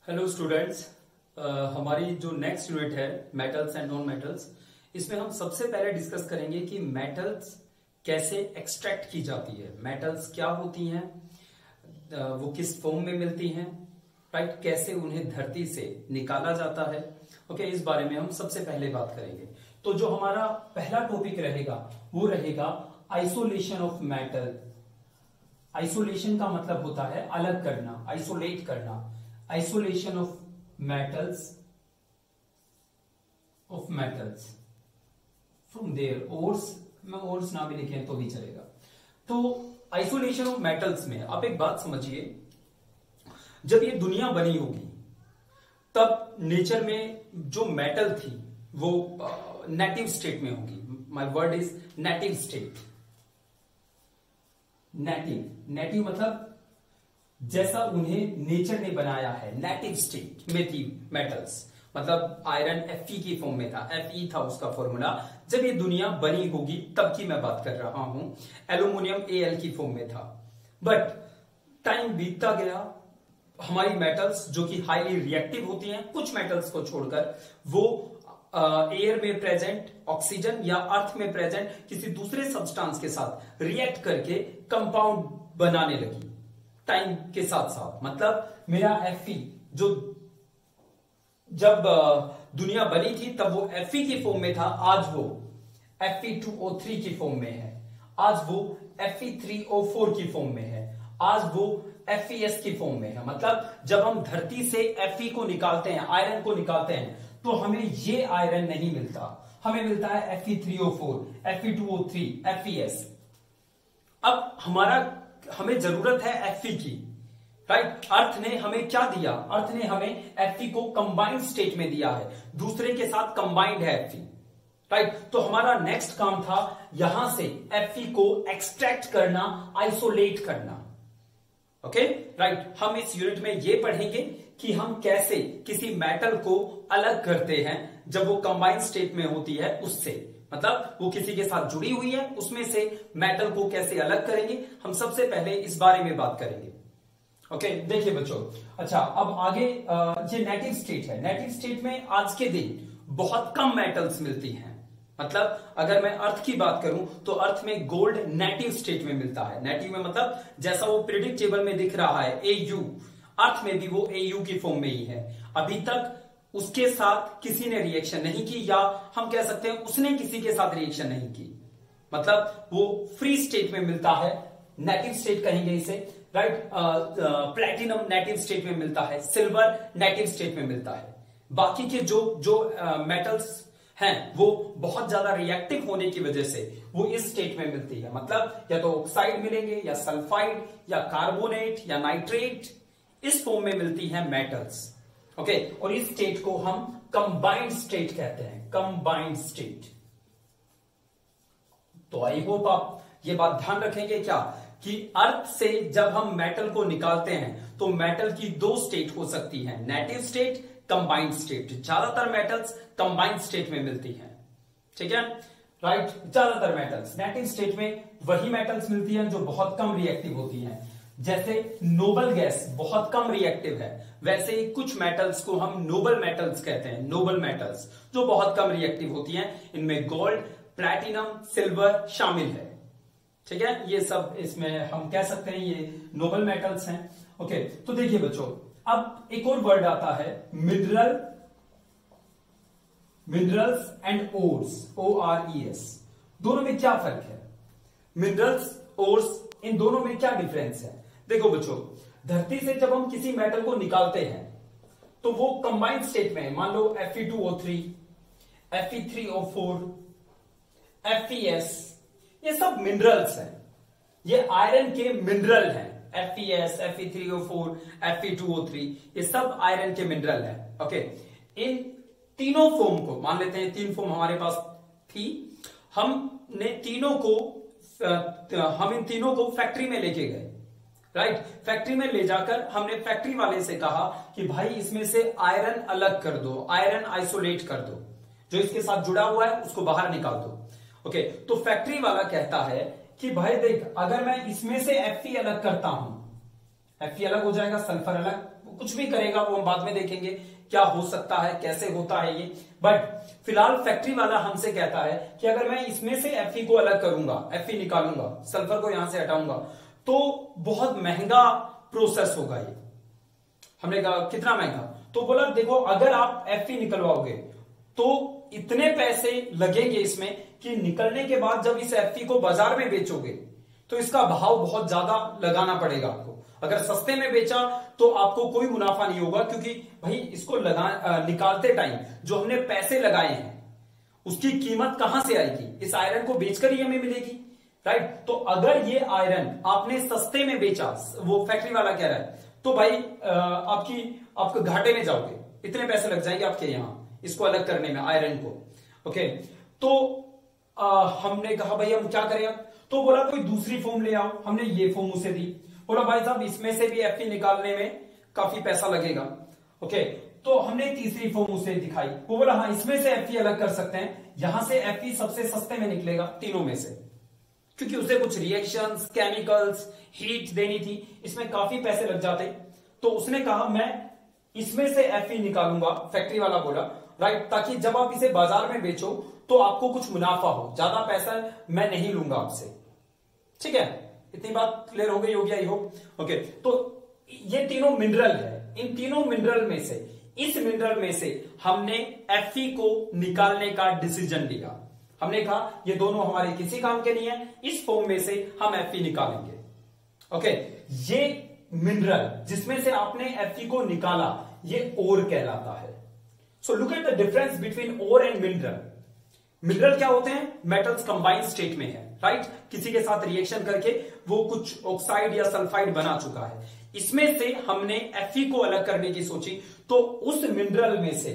Hello students. हमारी जो next unit है मेटल्स एंड नॉन मेटल्स, इसमें हम सबसे पहले डिस्कस करेंगे कि मेटल्स कैसे एक्सट्रैक्ट की जाती है, मेटल्स क्या होती हैं, वो किस फॉर्म में मिलती हैं, राइट, कैसे उन्हें धरती से निकाला जाता है। ओके, इस बारे में हम सबसे पहले बात करेंगे। तो जो हमारा पहला टॉपिक रहेगा वो रहेगा आइसोलेशन ऑफ मेटल। आइसोलेशन का मतलब होता है अलग करना, आइसोलेट करना। Isolation of metals from their ores, मैं ओर्स ना भी लिखें तो भी चलेगा। तो आइसोलेशन ऑफ मेटल्स में आप एक बात समझिए, जब ये दुनिया बनी होगी तब नेचर में जो मेटल थी वो नेटिव स्टेट में होगी। My word is native state. Native मतलब जैसा उन्हें नेचर ने बनाया है, नेटिव स्टेट में थी मेटल्स। मतलब आयरन Fe की फॉर्म में था, Fe था उसका फॉर्मूला। जब ये दुनिया बनी होगी तब की मैं बात कर रहा हूं। एल्यूमिनियम Al की फॉर्म में था, बट टाइम बीतता गया, हमारी मेटल्स जो कि हाईली रिएक्टिव होती हैं, कुछ मेटल्स को छोड़कर, वो एयर में प्रेजेंट ऑक्सीजन या अर्थ में प्रेजेंट किसी दूसरे सब्सटेंस के साथ रिएक्ट करके कंपाउंड बनाने लगी टाइम के साथ साथ। मतलब मेरा Fe जो जब दुनिया बनी थी तब वो Fe की फॉर्म में था, आज वो Fe2O3 की फॉर्म में है, आज वो Fe3O4 की फॉर्म में है, आज वो FeS की फॉर्म में है। मतलब जब हम धरती से Fe को निकालते हैं, आयरन को निकालते हैं, तो हमें ये आयरन नहीं मिलता, हमें मिलता है Fe3O4, Fe2O3, FeS। अब हमें जरूरत है Fe की, राइट। अर्थ ने हमें क्या दिया? अर्थ ने हमें Fe को कंबाइंड स्टेट में दिया है, दूसरे के साथ कंबाइंड है Fe, राइट। तो हमारा नेक्स्ट काम था यहां से Fe को एक्सट्रैक्ट करना, आइसोलेट करना। Okay, right. हम इस यूनिट में ये पढ़ेंगे कि हम कैसे किसी मेटल को अलग करते हैं जब वो कंबाइंड स्टेट में होती है उससे। मतलब वो किसी के साथ जुड़ी हुई है, उसमें से मेटल को कैसे अलग करेंगे, हम सबसे पहले इस बारे में बात करेंगे। ओके, देखिए बच्चों, अच्छा अब आगे ये नेटिव स्टेट है। नेटिव स्टेट में आज के दिन बहुत कम मेटल्स मिलती हैं। मतलब अगर मैं अर्थ की बात करूं तो अर्थ में गोल्ड नेटिव स्टेट में मिलता है। नेटिव में मतलब जैसा वो पीरियडिक टेबल में दिख रहा है Au, अर्थ में भी वो Au की फॉर्म में ही है। अभी तक उसके साथ किसी ने रिएक्शन नहीं की, या हम कह सकते हैं उसने किसी के साथ रिएक्शन नहीं की। मतलब वो फ्री स्टेट में मिलता है, नेटिव स्टेट कहेंगे इसे, राइट। प्लैटिनम नेटिव स्टेट में मिलता है, सिल्वर नेटिव स्टेट में मिलता है। बाकी के जो मेटल्स हैं वो बहुत ज्यादा रिएक्टिव होने की वजह से वो इस स्टेट में मिलती है। मतलब या तो ऑक्साइड मिलेंगे, या सल्फाइड, या कार्बोनेट, या नाइट्रेट, इस फॉर्म में मिलती है मेटल्स। ओके, और इस स्टेट को हम कंबाइंड स्टेट कहते हैं, कंबाइंड स्टेट। तो आई होप आप ये बात ध्यान रखेंगे क्या, कि अर्थ से जब हम मेटल को निकालते हैं तो मेटल की दो स्टेट हो सकती है, नेटिव स्टेट, कंबाइंड स्टेट। ज्यादातर मेटल्स कंबाइंड स्टेट में मिलती हैं, ठीक है, राइट। ज्यादातर मेटल्स नेटिव स्टेट में वही मेटल्स मिलती हैं जो बहुत कम रिएक्टिव होती हैं। जैसे नोबल गैस बहुत कम रिएक्टिव है, वैसे ही कुछ मेटल्स को हम नोबल मेटल्स कहते हैं, नोबल मेटल्स जो बहुत कम रिएक्टिव होती हैं। इनमें गोल्ड, प्लैटिनम, सिल्वर शामिल है, ठीक है। ये सब इसमें हम कह सकते हैं ये नोबल मेटल्स हैं। ओके, तो देखिए बच्चों, अब एक और वर्ड आता है मिनरल्स एंड ओर्स, ORES। दोनों में क्या फर्क है? मिनरल्स, ओर्स, इन दोनों में क्या डिफरेंस है? देखो बच्चों, धरती से जब हम किसी मेटल को निकालते हैं तो वो कंबाइंड स्टेट में है। मान लो Fe2O3, Fe3O4, FeS, ये सब मिनरल्स हैं, ये आयरन के मिनरल हैं। FeS, Fe3O4, Fe2O3, ये सब आयरन के मिनरल हैं। ओके, इन तीनों फॉर्म को मान लेते हैं, तीन फॉर्म हमारे पास थी, हम इन तीनों को फैक्ट्री में लेके गए, राइट। फैक्ट्री में ले जाकर हमने फैक्ट्री वाले से कहा कि भाई इसमें से आयरन अलग कर दो, आयरन आइसोलेट कर दो, जो इसके साथ जुड़ा हुआ है उसको बाहर निकाल दो। ओके, तो फैक्ट्री वाला कहता है कि भाई देख, अगर मैं इसमें से Fe अलग करता हूं, Fe अलग हो जाएगा, सल्फर अलग कुछ भी करेगा वो हम बाद में देखेंगे क्या हो सकता है, कैसे होता है ये। बट फिलहाल फैक्ट्री वाला हमसे कहता है कि अगर मैं इसमें से Fe को अलग करूंगा, Fe निकालूंगा, सल्फर को यहां से हटाऊंगा, तो बहुत महंगा प्रोसेस होगा ये। हमने कहा कितना महंगा, तो बोला देखो अगर आप Fe निकलवाओगे तो इतने पैसे लगेंगे इसमें कि निकलने के बाद जब इस Fe को बाजार में बेचोगे तो इसका भाव बहुत ज्यादा लगाना पड़ेगा आपको। अगर सस्ते में बेचा तो आपको कोई मुनाफा नहीं होगा, क्योंकि भाई इसको निकालते टाइम जो हमने पैसे लगाए हैं उसकी कीमत कहां से आएगी, इस आयरन को बेचकर ही हमें मिलेगी, राइट। तो अगर ये आयरन आपने सस्ते में बेचा, वो फैक्ट्री वाला कह रहा है, तो भाई आपको घाटे में जाओगे, इतने पैसे लग जाएंगे आपके यहां इसको अलग करने में, आयरन को। ओके, तो हमने कहा भाई हम क्या करें अब, तो बोला कोई दूसरी फॉर्म ले आओ। हमने ये फॉर्म उसे दी, बोला भाई साहब इसमें से भी Fe निकालने में काफी पैसा लगेगा। ओके, तो हमने तीसरी फॉर्म उसे दिखाई, वो बोला हाँ इसमें से Fe अलग कर सकते हैं, यहां से Fe सबसे सस्ते में निकलेगा तीनों में से, क्योंकि उसे कुछ रिएक्शंस, केमिकल्स, हीट देनी थी, इसमें काफी पैसे लग जाते। तो उसने कहा मैं इसमें से Fe निकालूंगा, फैक्ट्री वाला बोला, राइट, ताकि जब आप इसे बाजार में बेचो तो आपको कुछ मुनाफा हो, ज्यादा पैसा मैं नहीं लूंगा आपसे। ठीक है, इतनी बात क्लियर हो गई होगी आई होप। ओके, तो ये तीनों मिनरल है, इन तीनों मिनरल में से, इस मिनरल में से हमने Fe को निकालने का डिसीजन लिया। हमने कहा ये दोनों हमारे किसी काम के नहीं है, इस फॉर्म में से हम Fe निकालेंगे। ओके, ये मिनरल जिसमें से आपने Fe को निकाला ये ओर कहलाता है। So look at the difference between ore and mineral. Mineral क्या होते हैं, मेटल्स कंबाइंड स्टेट में है, राइट, किसी के साथ रिएक्शन करके वो कुछ ऑक्साइड या सल्फाइड बना चुका है। इसमें से हमने Fe को अलग करने की सोची, तो उस मिनरल में से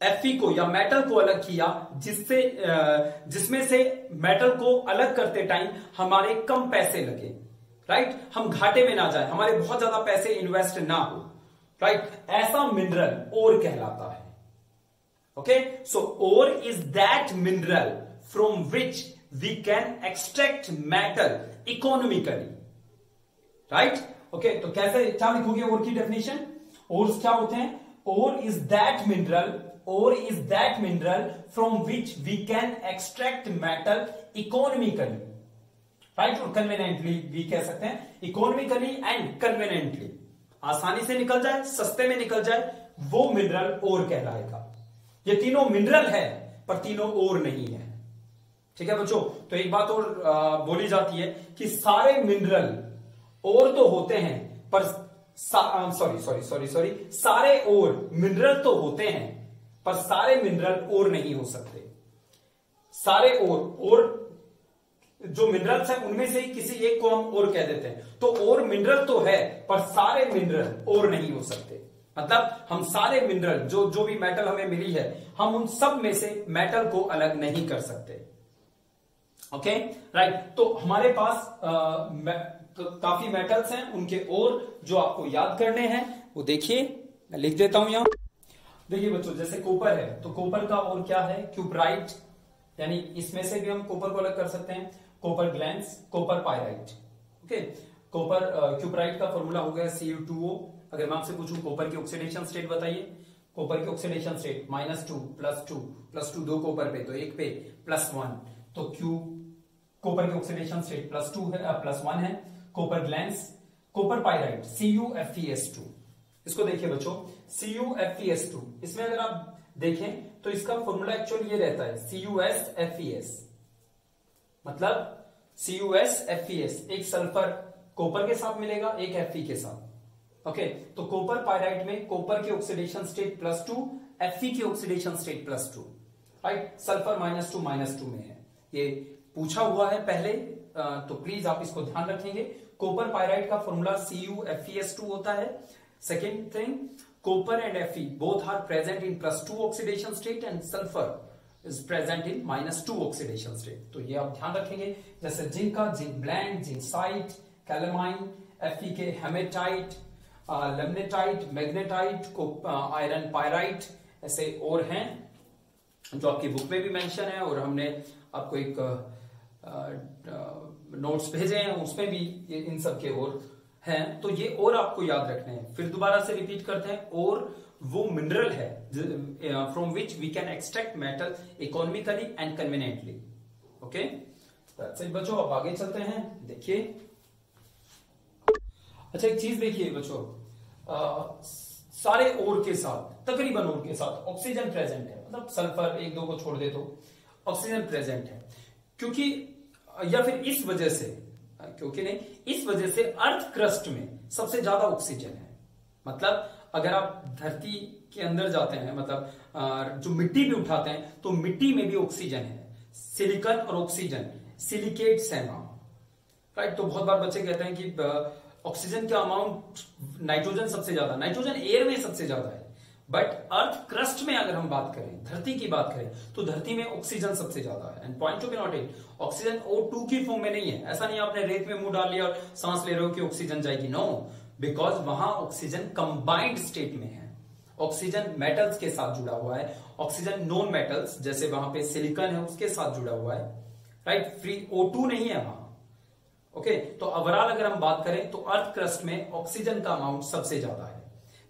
Fe को या मेटल को अलग किया जिसमें से मेटल को अलग करते टाइम हमारे कम पैसे लगे, राइट, हम घाटे में ना जाए, हमारे बहुत ज्यादा पैसे इन्वेस्ट ना हो, राइट, ऐसा मिनरल ओर कहलाता है। Okay, so ore is that mineral from which we can extract metal economically, right. Okay, तो कैसे, क्या लिखोगे ओर की डेफिनेशन, ओर्स क्या होते हैं, ore is that mineral from which we can extract metal economically, right, और कन्वीनियंटली भी कह सकते हैं, इकोनॉमिकली एंड कन्वीनियंटली, आसानी से निकल जाए, सस्ते में निकल जाए, वो मिनरल ओर कहलाएगा। ये तीनों मिनरल है पर तीनों ओर नहीं है। ठीक है बच्चों, तो एक बात और बोली जाती है कि सारे मिनरल ओर तो होते हैं पर सारे ओर मिनरल तो होते हैं पर सारे मिनरल ओर नहीं हो सकते। सारे ओर जो मिनरल्स हैं उनमें से ही किसी एक को हम ओर कह देते हैं, तो ओर मिनरल तो है पर सारे मिनरल ओर नहीं हो सकते। मतलब हम सारे मिनरल जो भी मेटल हमें मिली है, हम उन सब में से मेटल को अलग नहीं कर सकते। ओके, राइट, तो हमारे पास काफी मेटल्स हैं, उनके ओर जो आपको याद करने हैं वो देखिए, मैं लिख देता हूं यहां। देखिए बच्चों, जैसे कॉपर है तो कॉपर का ओर क्या है, क्यूपराइट, यानी इसमें से भी हम कॉपर को अलग कर सकते हैं, copper glance, copper pyrite. Okay, copper cuprite का फॉर्मूला हो गया Cu2O। अगर मैं आपसे पूछूं कॉपर की ऑक्सीडेशन स्टेट बताइए, कॉपर की ऑक्सीडेशन स्टेट -2 +2 दो कॉपर पे तो एक पे +1, तो क्यू कॉपर की ऑक्सीडेशन स्टेट +1 है। Copper glance, copper pyrite CuFeS2। इसको देखिए बच्चों, CuFeS2, इसमें अगर आप देखें तो इसका फॉर्मूला एक्चुअली ये रहता है CuSFeS, मतलब CuSFeS, एक सल्फर कॉपर के साथ मिलेगा, एक Fe के साथ। ओके, तो कॉपर पायराइट में कॉपर की ऑक्सीडेशन स्टेट +2, Fe की ऑक्सीडेशन स्टेट +2, राइट, सल्फर -2 में है, ये पूछा हुआ है पहले, तो प्लीज आप इसको ध्यान रखेंगे। कॉपर पायराइट का फॉर्मूला CuFeS2 होता है। Second thing, copper and Fe both are present in +2 oxidation state and sulfur is present in -2 oxidation state। तो ये आप ध्यान रखेंगे, जैसे जिंक का जिंक ब्लैंड, जिंकसाइट, कैलामाइन, Fe के हेमेटाइट, लेमनेटाइट, मैग्नेटाइट, को आयरन पायराइट, ऐसे और हैं जो आपकी बुक में भी मेंशन है, और हमने आपको एक नोट्स भेजे हैं उसमें भी इन सब के और हैं, तो ये और आपको याद रखने हैं। फिर दोबारा से रिपीट करते हैं, और वो मिनरल है from which we can extract metal economically and conveniently. Okay बच्चों, अब आगे चलते हैं। देखिए, अच्छा एक चीज देखिए बच्चों, सारे ओर के साथ, तकरीबन ओर के साथ ऑक्सीजन प्रेजेंट है, मतलब सल्फर एक दो को छोड़ दे तो ऑक्सीजन प्रेजेंट है, क्योंकि या फिर इस वजह से, क्योंकि नहीं, इस वजह से अर्थ क्रस्ट में सबसे ज्यादा ऑक्सीजन है। मतलब अगर आप धरती के अंदर जाते हैं, मतलब जो मिट्टी भी उठाते हैं, तो मिट्टी में भी ऑक्सीजन है। सिलिकॉन और ऑक्सीजन सिलिकेट्स है वहां, राइट। तो बहुत बार बच्चे कहते हैं कि ऑक्सीजन का अमाउंट, नाइट्रोजन सबसे ज्यादा, नाइट्रोजन एयर में सबसे ज्यादा है, बट अर्थ क्रस्ट में अगर हम बात करें, धरती की बात करें, तो धरती में ऑक्सीजन सबसे ज्यादा है। And point to be noted, oxygen O2 की फॉर्म में नहीं है। ऐसा नहीं आपने रेत में मुंह डाल लिया और सांस ले रहे हो कि ऑक्सीजन जाएगी, नो, बिकॉज वहां ऑक्सीजन कंबाइंड स्टेट में है। ऑक्सीजन मेटल्स के साथ जुड़ा हुआ है, ऑक्सीजन नॉन मेटल्स जैसे वहां पे सिलिकॉन है उसके साथ जुड़ा हुआ है, राइट। फ्री O2 नहीं है वहां। ओके, तो ओवरऑल अगर हम बात करें तो अर्थ क्रस्ट में ऑक्सीजन का अमाउंट सबसे ज्यादा है।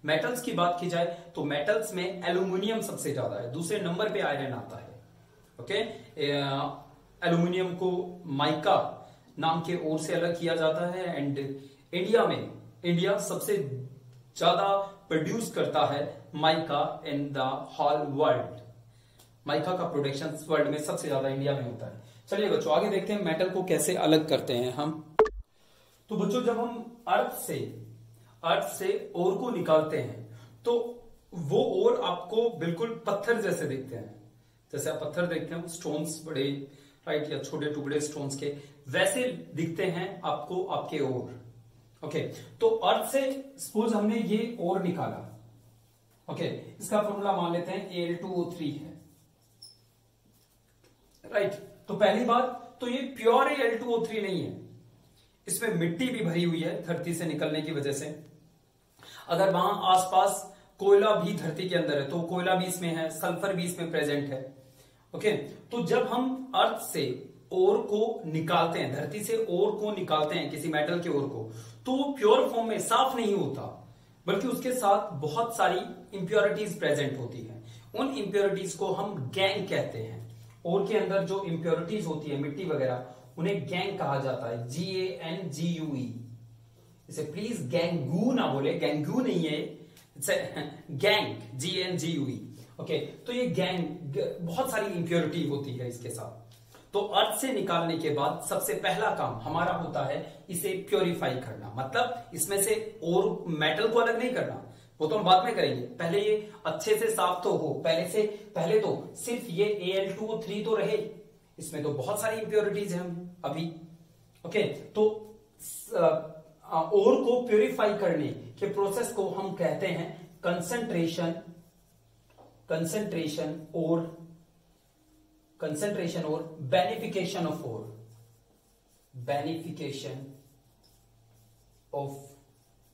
मेटल्स की बात की जाए तो मेटल्स में एल्यूमिनियम सबसे ज्यादा है, दूसरे नंबर पे आयरन आता है। ओके, एल्यूमिनियम को माइका नाम के ओर से अलग किया जाता है। एंड इंडिया सबसे ज्यादा प्रोड्यूस करता है mica in the whole world. Mica का प्रोडक्शन वर्ल्ड में सबसे ज्यादा इंडिया में होता है। चलिए बच्चों, आगे देखते हैं मेटल को कैसे अलग करते हैं हम। तो बच्चों, जब हम अर्थ से ओर को निकालते हैं, तो वो ओर आपको बिल्कुल पत्थर जैसे दिखते हैं। जैसे आप पत्थर देखते हैं, स्टोन्स बड़े, राइट, या छोटे टुकड़े स्टोन्स के, वैसे दिखते हैं आपको आपके ओर। ओके, तो अर्थ से सपोज हमने ये ओर निकाला। ओके, इसका फॉर्मूला मान लेते हैं Al2O3 है, राइट। तो पहली बात तो ये प्योर Al2O3 नहीं है, इसमें मिट्टी भी भरी हुई है धरती से निकलने की वजह से। अगर वहां आसपास कोयला भी धरती के अंदर है तो कोयला भी इसमें है, सल्फर भी इसमें प्रेजेंट है। ओके, तो जब हम अर्थ से ओर को निकालते हैं, धरती से ओर को निकालते हैं, किसी मेटल के ओर को, तो वो प्योर फॉर्म में साफ नहीं होता, बल्कि उसके साथ बहुत सारी इंप्योरिटीज प्रेजेंट होती हैं। उन इंप्योरिटीज को हम गैंग कहते हैं। ओर के अंदर जो इंप्योरिटीज होती है, मिट्टी वगैरह, उन्हें गैंग कहा जाता है, GANGUE। इसे प्लीज गैंगू ना बोले, गैंगू नहीं है, गैंग, GANGUE। ओके, तो ये गैंग, बहुत सारी इंप्योरिटी होती है इसके साथ। तो अर्थ से निकालने के बाद सबसे पहला काम हमारा होता है इसे प्योरीफाई करना। मतलब इसमें से और मेटल को अलग नहीं करना, वो तो हम बाद में करेंगे, पहले ये अच्छे से साफ तो हो। पहले तो सिर्फ ये Al2O3 तो रहे, इसमें तो बहुत सारी इंप्योरिटीज हैं अभी। ओके, तो ओर को प्योरीफाई करने के प्रोसेस को हम कहते हैं कंसंट्रेशन और बेनिफिकेशन ऑफ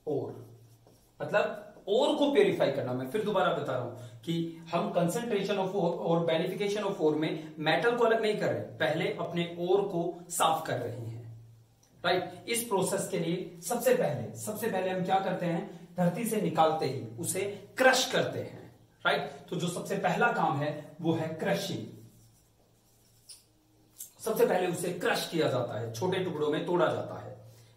ओर। मतलब ओर को प्योरीफाई करना। मैं फिर दोबारा बता रहा हूं कि हम कंसंट्रेशन ऑफ ओर और बेनिफिकेशन ऑफ ओर में मेटल को अलग नहीं कर रहे, पहले अपने ओर को साफ कर रहे हैं, राइट। इस प्रोसेस के लिए सबसे पहले हम क्या करते हैं, धरती से निकालते ही उसे क्रश करते हैं, राइट। तो जो सबसे पहला काम है वो है क्रशिंग। सबसे पहले उसे क्रश किया जाता है, छोटे टुकड़ों में तोड़ा जाता है,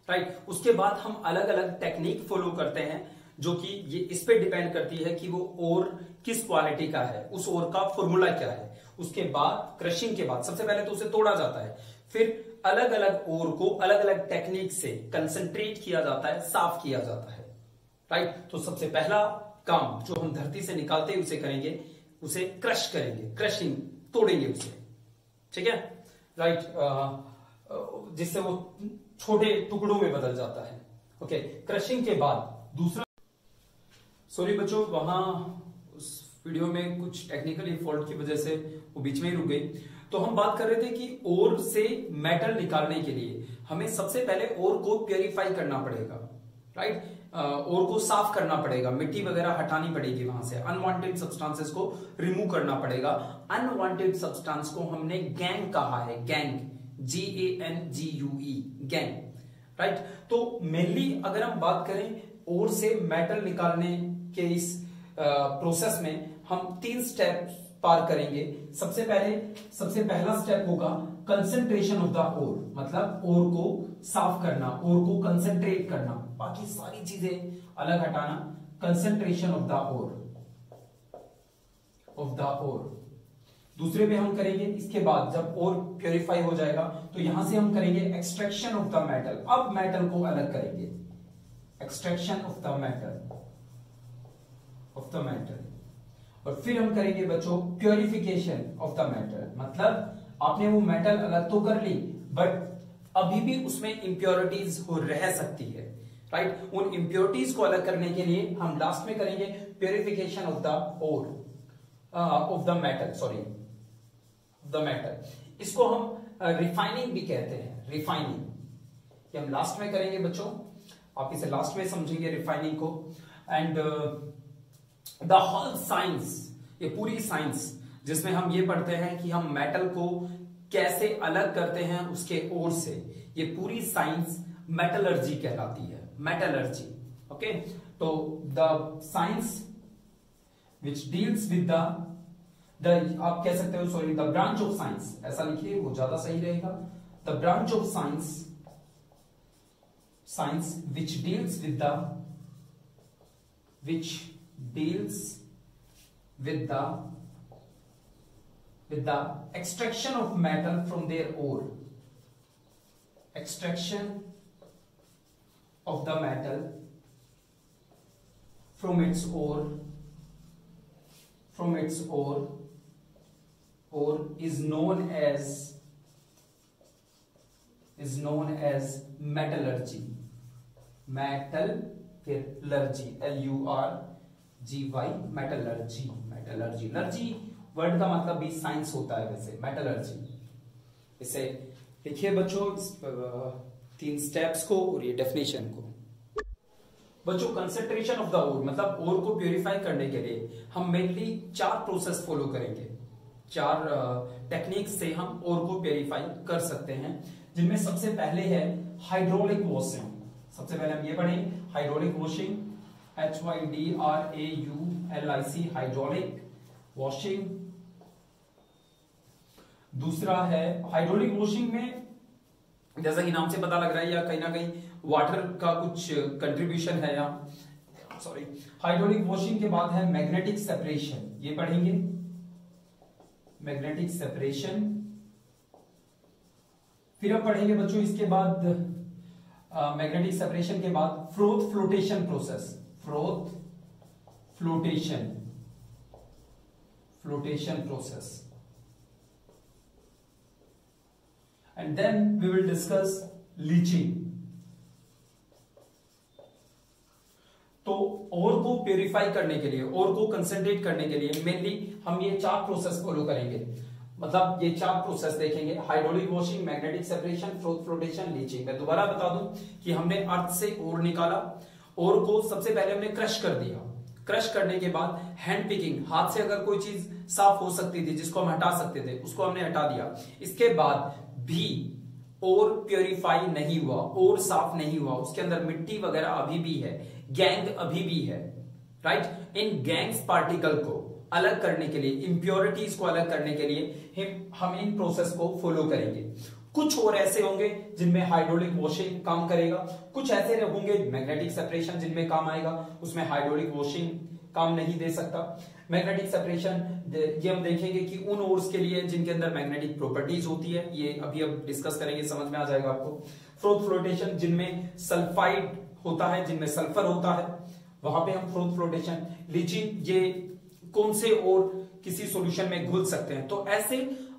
राइट। उसके बाद हम अलग अलग टेक्निक फॉलो करते हैं, जो कि ये इस पे डिपेंड करती है कि वो ओर किस क्वालिटी का है, उस ओर का फॉर्मूला क्या है। उसके बाद क्रशिंग के बाद सबसे पहले तो उसे तोड़ा जाता है, फिर अलग अलग ओर को अलग अलग टेक्निक से कंसंट्रेट किया जाता है, साफ किया जाता है, राइट। तो सबसे पहला काम जो हम धरती से निकालते हैं उसे करेंगे, उसे क्रश करेंगे, क्रशिंग, तोड़ेंगे उसे, ठीक है, राइट, जिससे वो छोटे टुकड़ों में बदल जाता है। ओके, क्रशिंग के बाद दूसरा, सॉरी बच्चों, वहां उस वीडियो में कुछ टेक्निकली फॉल्ट की वजह से वो बीच में ही रुक गई। तो हम बात कर रहे थे कि ओर से मेटल निकालने के लिए हमें सबसे पहले ओर को प्योरीफाई करना पड़ेगा, राइट। ओर को साफ करना पड़ेगा, मिट्टी वगैरह हटानी पड़ेगी, वहां से अनवांटेड सब्सटेंसेस को रिमूव करना पड़ेगा। अनवांटेड सब्सटेंस को हमने गैंग कहा है, गैंग, GANGUE, गैंग, राइट। तो मेनली अगर हम बात करें ओर से मेटल निकालने के इस प्रोसेस में हम 3 स्टेप पार करेंगे। सबसे पहला स्टेप होगा कंसंट्रेशन ऑफ द ओर, मतलब ओर को साफ करना, ओर को कंसंट्रेट करना, बाकी सारी चीजें अलग हटाना। Concentration of the ore. दूसरे पे हम करेंगे, इसके बाद जब ओर प्योरीफाई हो जाएगा तो यहां से हम करेंगे एक्सट्रैक्शन ऑफ द मेटल। अब मेटल को अलग करेंगे, एक्सट्रैक्शन ऑफ द मेटल। और फिर हम करेंगे बच्चों प्योरिफिकेशन ऑफ द मेटल, मतलब आपने वो मेटल अलग तो कर ली बट अभी भी उसमें इंप्योरिटीज हो रह सकती है, राइट। उन इंप्योरिटीज को अलग करने के लिए हम लास्ट में करेंगे purification of the ore, of the metal. इसको हम रिफाइनिंग भी कहते हैं, रिफाइनिंग। ये हम लास्ट में करेंगे बच्चों, आप इसे लास्ट में समझेंगे रिफाइनिंग को। एंड द होल साइंस, ये पूरी साइंस जिसमें हम ये पढ़ते हैं कि हम मेटल को कैसे अलग करते हैं उसके ओर से, ये पूरी साइंस मेटलर्जी कहलाती है, मेटलर्जी। ओके, तो the science which deals with the आप कह सकते हो, sorry, the branch of science, ऐसा लिखिए वो ज्यादा सही रहेगा। The branch of science which deals with the extraction of metal from their ore, extraction of the metal from its ore is known as metallurgy, LURGY, metallurgy। Lurgy word का मतलब भी science होता है वैसे, मेटलर्जी। इसे लिखिए बच्चों, इस 3 स्टेप्स को और ये डेफिनेशन को। बच्चों कंसंट्रेशन ऑफ द ओर, मतलब ओर को प्यूरिफाई करने के लिए हम मेनली 4 प्रोसेस फॉलो करेंगे, 4 टेक्निक्स से हम ओर को प्यूरिफाई कर सकते हैं, जिनमें सबसे पहले है हाइड्रोलिक वॉशिंग। सबसे पहले हम ये पढ़ेंगे hydraulic washing, HYDRAULIC, hydraulic washing. दूसरा है हाइड्रोलिक वॉशिंग में, जैसा कि नाम से पता लग रहा है या कहीं ना कहीं वाटर का कुछ कंट्रीब्यूशन है यहाँ, सॉरी। हाइड्रोलिक वॉशिंग के बाद है मैग्नेटिक सेपरेशन, ये पढ़ेंगे मैग्नेटिक सेपरेशन। फिर हम पढ़ेंगे बच्चों इसके बाद मैग्नेटिक सेपरेशन के बाद froth flotation process, flotation process, and then we will discuss leaching। तो ओर को प्यूरिफाई करने के लिए, ओर को कंसंट्रेट करने के लिए मेनली हम ये 4 प्रोसेस फॉलो करेंगे, मतलब ये 4 प्रोसेस देखेंगे, hydraulic washing, magnetic separation, froth flotation, leaching. मैं दोबारा बता दूं कि हमने अर्थ से ओर निकाला, ओर को सबसे पहले हमने क्रश कर दिया, क्रश करने के बाद हैंड पिकिंग, हाथ से अगर कोई चीज साफ हो सकती थी जिसको हम हटा सकते थे उसको हमने हटा दिया। इसके बाद भी ओर प्योरीफाई नहीं हुआ, ओर साफ नहीं हुआ, उसके अंदर मिट्टी वगैरह अभी भी है, गैंग अभी भी है, राइट। इन गैंग्स पार्टिकल को अलग करने के लिए, इंप्योरिटीज को अलग करने के लिए हम इन प्रोसेस को फॉलो करेंगे। कुछ और ऐसे होंगे जिनमें हाइड्रोलिक वॉशिंग काम करेगा, कुछ ऐसे होंगे मैग्नेटिक सेपरेशन जिनमें काम आएगा, उसमें हाइड्रोलिक वॉशिंग काम नहीं दे सकता। मैग्नेटिक सेपरेशन ये हम देखेंगे कि उन ओर्स के लिए जिनके अंदर मैग्नेटिक प्रॉपर्टीज होती है, ये अभी अब डिस्कस करेंगे, समझ में आ जाएगा आपको। फ्रोथ फ्लोटेशन जिनमें सल्फाइड होता है, जिनमें सल्फर होता है, वहां पे हम फ्रोथ फ्लोटेशन। लीचिंग ये कौन से ओर किसी सॉल्यूशन में घुल सकते हैं, तो ऐसे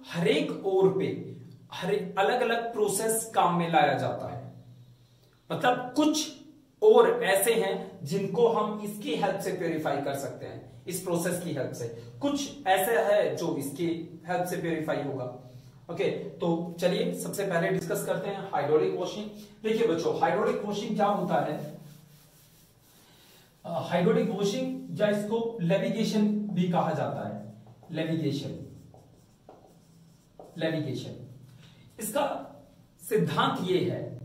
हर एक ओर पे अलग अलग प्रोसेस काम में लाया जाता है। मतलब कुछ और ऐसे हैं जिनको हम इसकी हेल्प से प्योरीफाई कर सकते हैं, इस प्रोसेस की हेल्प से, कुछ ऐसे है जो इसकी हेल्प से प्योरीफाई होगा। ओके, तो चलिए सबसे पहले डिस्कस करते हैं हाइड्रोलिक वॉशिंग। देखिए बच्चों, हाइड्रोलिक वॉशिंग क्या होता है? हाइड्रोलिक वॉशिंग या इसको लेविगेशन भी कहा जाता है, लेविगेशन। इसका सिद्धांत ये है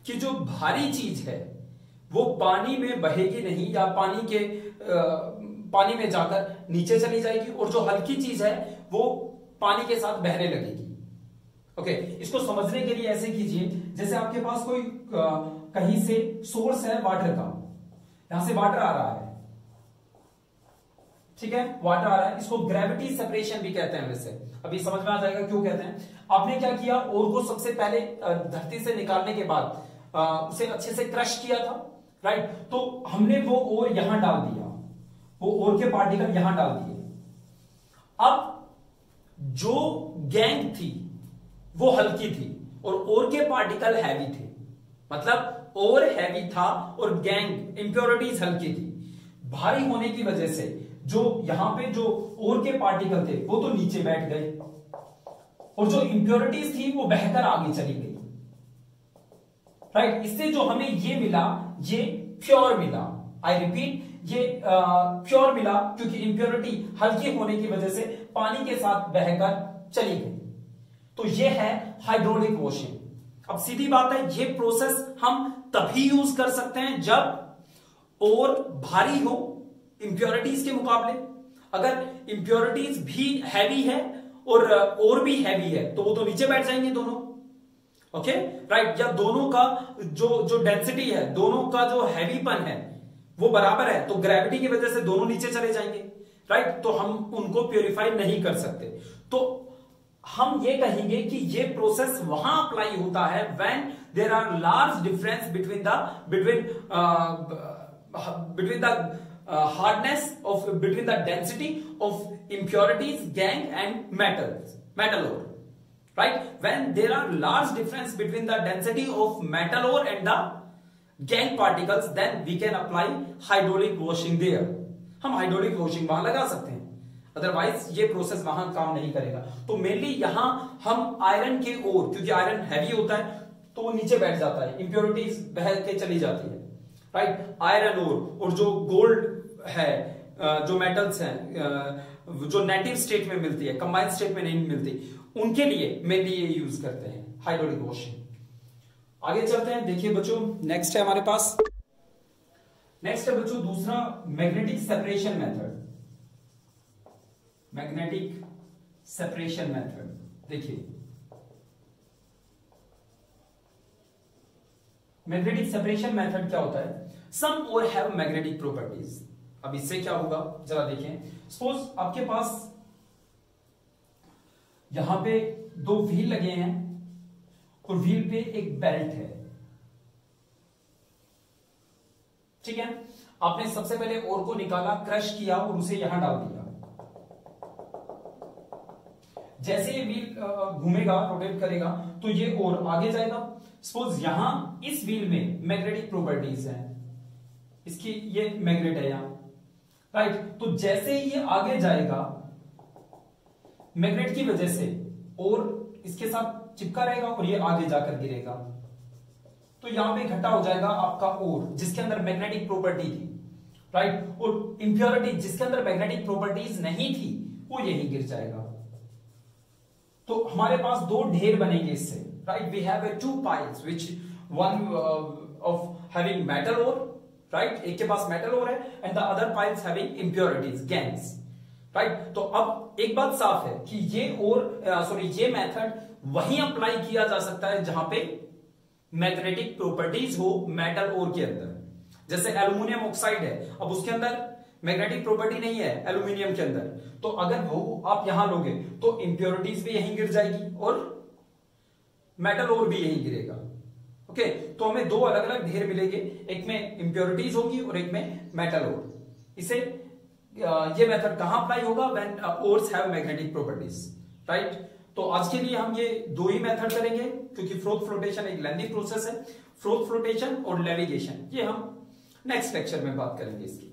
कि जो भारी चीज है वो पानी में बहेगी नहीं या पानी में जाकर नीचे चली जाएगी, और जो हल्की चीज है वो पानी के साथ बहने लगेगी। ओके, इसको समझने के लिए ऐसे कीजिए, जैसे आपके पास कोई कहीं से सोर्स है वाटर का, यहां से वाटर आ रहा है, ठीक है, वाटर आ रहा है, इसको ग्रेविटी सेपरेशन भी कहते हैं। वैसे अभी समझ में आ जाएगा क्यों कहते हैं। आपने क्या किया, ओर को सबसे पहले धरती से निकालने के बाद उसे अच्छे से क्रश किया था, राइट। तो हमने वो ओर यहां डाल दिया, वो ओर के पार्टिकल यहां डाल दिए। अब जो गैंग थी वो हल्की थी और ओर के पार्टिकल हैवी थे, मतलब ओर हैवी था और गैंग इंप्योरिटीज हल्की थी। भारी होने की वजह से जो यहां पे जो ओर के पार्टिकल थे वो तो नीचे बैठ गए और जो इंप्योरिटीज थी वो बहकर आगे चली गई, राइट। इससे जो हमें ये मिला ये प्योर मिला। आई रिपीट, ये प्योर मिला क्योंकि इंप्योरिटी हल्की होने की वजह से पानी के साथ बहकर चली गई। तो ये है हाइड्रोलिक वॉशिंग। अब सीधी बात है, ये प्रोसेस हम तभी यूज कर सकते हैं जब ओर भारी हो इंप्योरिटीज के मुकाबले। अगर इंप्योरिटीज भी हैवी है और भी हैवी है तो वो तो नीचे बैठ जाएंगे दोनों, ओके, राइट। या दोनों का जो डेंसिटी है, दोनों का जो हैवीपन है वो बराबर है, तो ग्रेविटी की वजह से दोनों नीचे चले जाएंगे, राइट। तो हम उनको प्योरीफाई नहीं कर सकते। तो हम ये कहेंगे कि ये प्रोसेस वहां अप्लाई होता है when there are large difference between the hardness of between the density of impurities, gangue and metal ore, right? When there are large difference between the density of metal ore and the gangue particles, then we can apply hydraulic washing there. हम hydraulic washing वहां लगा सकते हैं, otherwise ये process वहां काम नहीं करेगा। तो मेनली यहां हम आयरन के ओर, क्योंकि आयरन हैवी होता है तो वो नीचे बैठ जाता है, इंप्योरिटीज बह के चली जाती है, राइट। आयरन ओर और जो गोल्ड है, जो मेटल्स हैं जो नेटिव स्टेट में मिलती है, कंबाइंड स्टेट में नहीं मिलती, उनके लिए मेनली ये यूज करते हैं हाइड्रोलिक वॉशिंग। आगे चलते हैं, देखिए बच्चों, नेक्स्ट है हमारे पास, नेक्स्ट है बच्चों दूसरा magnetic separation method. Magnetic separation method, देखिए मैग्नेटिक सेपरेशन मेथड क्या होता है। सम ओर हैव मैग्नेटिक प्रॉपर्टीज। अब इससे क्या होगा जरा देखें। सपोज आपके पास यहां पे दो व्हील लगे हैं और व्हील पे एक बेल्ट है, ठीक है। आपने सबसे पहले ओर को निकाला, क्रश किया और उसे यहां डाल दिया। जैसे ये व्हील घूमेगा, रोटेट करेगा, तो ये ओर आगे जाएगा। सपोज यहां इस व्हील में मैग्नेटिक प्रॉपर्टीज हैं, इसकी ये मैग्नेट है यहां, राइट। तो जैसे ही ये आगे जाएगा मैग्नेट की वजह से और इसके साथ चिपका रहेगा और ये आगे जाकर गिरेगा, तो यहां पे इकट्ठा हो जाएगा आपका ओर जिसके अंदर मैग्नेटिक प्रॉपर्टी थी, राइट। और इंप्योरिटी जिसके अंदर मैग्नेटिक प्रॉपर्टीज नहीं थी वो यही गिर जाएगा। तो हमारे पास दो ढेर बनेंगे इससे, right. We have two piles which one of having metal ore, right, एक के पास मेटल ओर है and the other piles having impurities, gangues, right. तो अब एक बात साफ है कि ये मेथड वहीं अप्लाई किया जा सकता है जहां पे मैग्नेटिक प्रॉपर्टीज हो मेटल ओर के अंदर। जैसे एल्यूमिनियम ऑक्साइड है, अब उसके अंदर मैग्नेटिक प्रॉपर्टी नहीं है एल्यूमिनियम के अंदर, तो अगर वो आप यहां लोगे तो इंप्योरिटीज भी यहीं गिर जाएगी और मेटल ओर भी यहीं गिरेगा, ओके। तो हमें दो अलग अलग ढेर मिलेंगे, एक में इंप्योरिटीज होगी और एक में मेटल ओर। इसे ये मेथड कहां अप्लाई होगा, when ores have magnetic properties, right. तो आज के लिए हम ये दो ही मेथड करेंगे क्योंकि फ्रोथ फ्लोटेशन एक लेंथी प्रोसेस है। फ्रोथ फ्लोटेशन और नेविगेशन ये हम नेक्स्ट लेक्चर में बात करेंगे इसकी।